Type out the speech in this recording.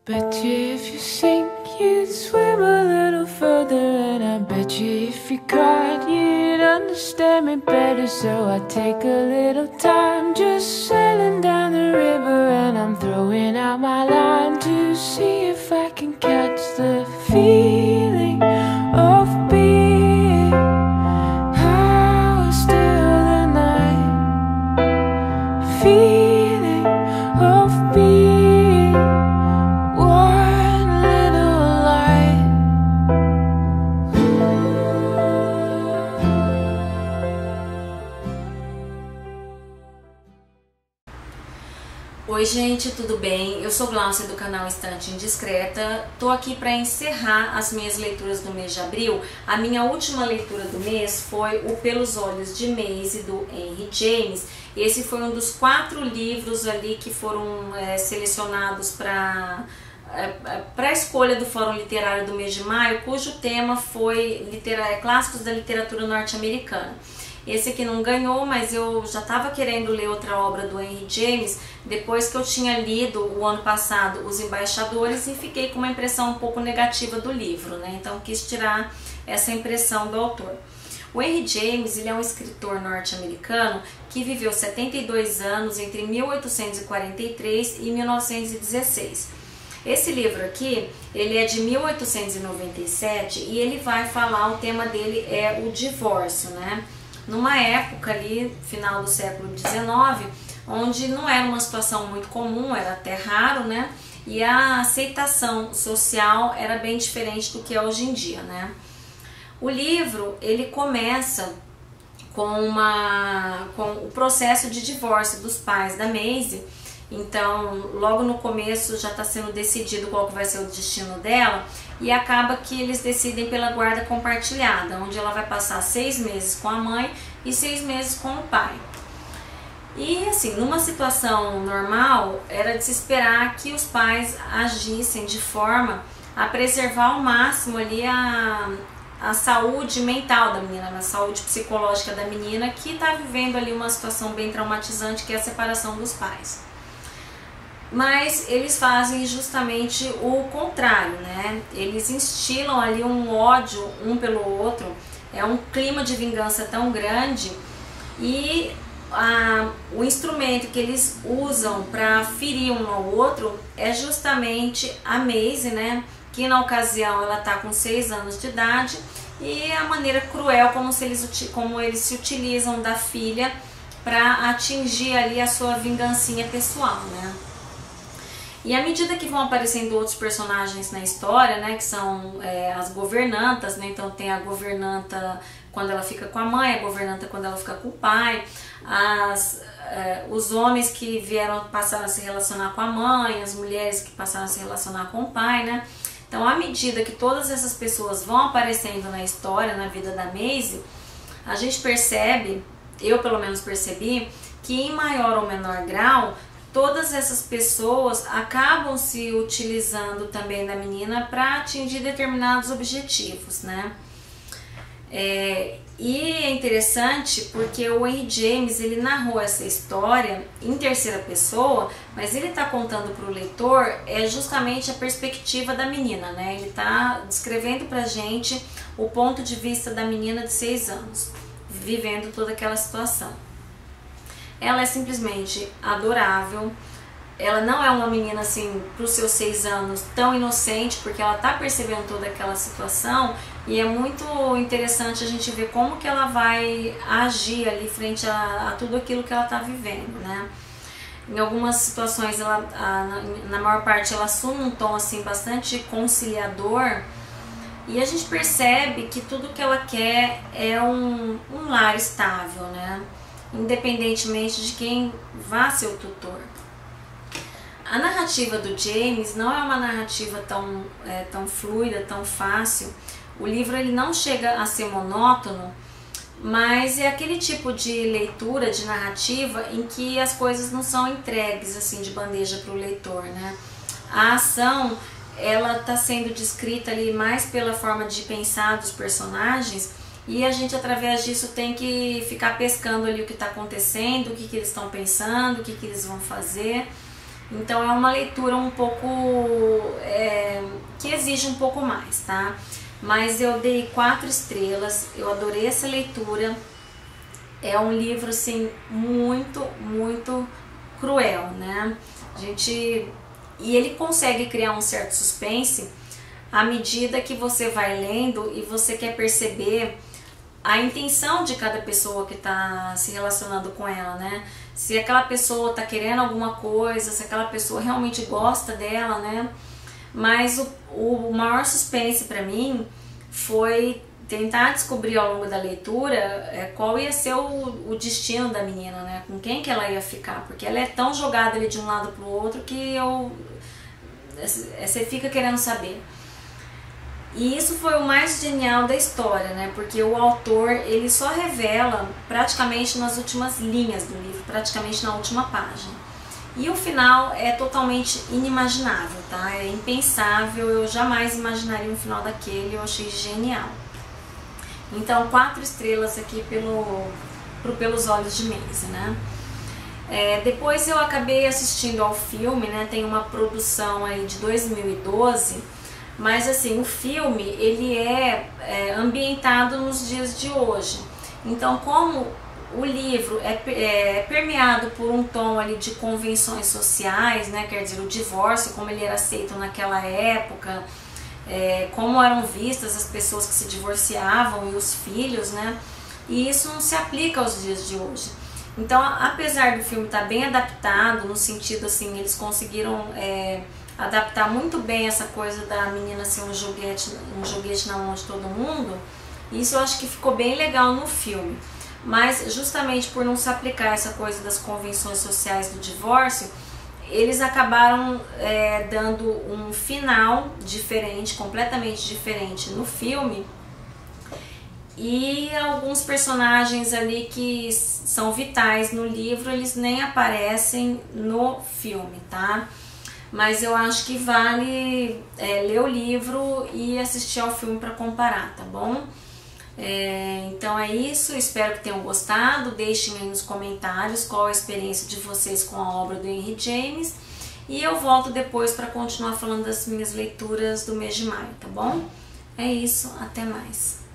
Bet you if you sink, you'd swim a little further. And I bet you if you cried, you'd understand me better. So I take a little time just sailing down the river. And I'm throwing out my line to see if I can catch the feeling of being how still the night, feeling of being one little light. Oi gente, tudo bem? Eu sou Glaucia do canal Estante Indiscreta. Tô aqui para encerrar as minhas leituras do mês de abril. A minha última leitura do mês foi o Pelos Olhos de Maisie, do Henry James. Esse foi um dos 4 livros ali que foram selecionados para a escolha do Fórum Literário do mês de maio, cujo tema foi clássicos da literatura norte-americana. Esse aqui não ganhou, mas eu já estava querendo ler outra obra do Henry James depois que eu tinha lido o ano passado Os Embaixadores e fiquei com uma impressão um pouco negativa do livro, né? Então quis tirar essa impressão do autor. O Henry James, ele é um escritor norte-americano que viveu 72 anos entre 1843 e 1916. Esse livro aqui, ele é de 1897 e ele vai falar, o tema dele é o divórcio, né? Numa época ali, final do século XIX, onde não era uma situação muito comum, era até raro, né? E a aceitação social era bem diferente do que é hoje em dia, né? O livro, ele começa com o processo de divórcio dos pais da Maisie. Então, logo no começo já está sendo decidido qual que vai ser o destino dela e acaba que eles decidem pela guarda compartilhada, onde ela vai passar 6 meses com a mãe e 6 meses com o pai. E assim, numa situação normal, era de se esperar que os pais agissem de forma a preservar ao máximo ali a saúde mental da menina, a saúde psicológica da menina, que está vivendo ali uma situação bem traumatizante, que é a separação dos pais. Mas eles fazem justamente o contrário, né? Eles instilam ali um ódio um pelo outro, é um clima de vingança tão grande e o instrumento que eles usam para ferir um ao outro é justamente a Maisie, né? Que na ocasião ela está com 6 anos de idade e a maneira cruel como eles se utilizam da filha para atingir ali a sua vingancinha pessoal, né? E à medida que vão aparecendo outros personagens na história, né, que são as governantas, né, então tem a governanta quando ela fica com a mãe, a governanta quando ela fica com o pai, os homens que passaram a se relacionar com a mãe, as mulheres que passaram a se relacionar com o pai, né. Então à medida que todas essas pessoas vão aparecendo na história, na vida da Maisie, a gente percebe, eu pelo menos percebi, que em maior ou menor grau, todas essas pessoas acabam se utilizando também da menina para atingir determinados objetivos, né? E é interessante porque o Henry James, ele narrou essa história em terceira pessoa, mas ele está contando para o leitor justamente a perspectiva da menina, né? Ele está descrevendo para a gente o ponto de vista da menina de 6 anos, vivendo toda aquela situação. Ela é simplesmente adorável, ela não é uma menina assim, para os seus 6 anos, tão inocente, porque ela está percebendo toda aquela situação e é muito interessante a gente ver como que ela vai agir ali frente a tudo aquilo que ela está vivendo, né? Em algumas situações, na maior parte, ela assume um tom assim, bastante conciliador e a gente percebe que tudo que ela quer é um lar estável, né? Independentemente de quem vá ser o tutor. A narrativa do James não é uma narrativa tão fluida, tão fácil. O livro ele não chega a ser monótono, mas é aquele tipo de leitura, de narrativa, em que as coisas não são entregues assim de bandeja para o leitor, né? A ação ela está sendo descrita ali mais pela forma de pensar dos personagens. E a gente, através disso, tem que ficar pescando ali o que está acontecendo, o que eles estão pensando, o que eles vão fazer. Então é uma leitura um pouco que exige um pouco mais, tá? Mas eu dei 4 estrelas, eu adorei essa leitura. É um livro assim muito, muito cruel, né? E ele consegue criar um certo suspense à medida que você vai lendo e você quer perceber a intenção de cada pessoa que está se relacionando com ela, né? Se aquela pessoa está querendo alguma coisa, se aquela pessoa realmente gosta dela, né? Mas o maior suspense para mim foi tentar descobrir ao longo da leitura qual ia ser o destino da menina, né? Com quem que ela ia ficar, porque ela é tão jogada ali de um lado para o outro que você fica querendo saber. E isso foi o mais genial da história, né? Porque o autor, ele só revela praticamente nas últimas linhas do livro, praticamente na última página. E o final é totalmente inimaginável, tá? É impensável, eu jamais imaginaria um final daquele, eu achei genial. Então, 4 estrelas aqui pelos olhos de Maisie, né? Depois eu acabei assistindo ao filme, né? Tem uma produção aí de 2012, mas assim, o filme ele é ambientado nos dias de hoje. Então, como o livro é permeado por um tom ali de convenções sociais, né? Quer dizer, o divórcio, como ele era aceito naquela época, como eram vistas as pessoas que se divorciavam e os filhos, né? E isso não se aplica aos dias de hoje. Então, apesar do filme estar bem adaptado, no sentido assim, eles conseguiram adaptar muito bem essa coisa da menina ser um joguete na mão de todo mundo, isso eu acho que ficou bem legal no filme. Mas justamente por não se aplicar essa coisa das convenções sociais do divórcio, eles acabaram dando um final diferente, completamente diferente no filme, e alguns personagens ali que são vitais no livro, eles nem aparecem no filme, tá? Mas eu acho que vale ler o livro e assistir ao filme para comparar, tá bom? Então é isso, espero que tenham gostado. Deixem aí nos comentários qual a experiência de vocês com a obra do Henry James. E eu volto depois para continuar falando das minhas leituras do mês de maio, tá bom? É isso, até mais.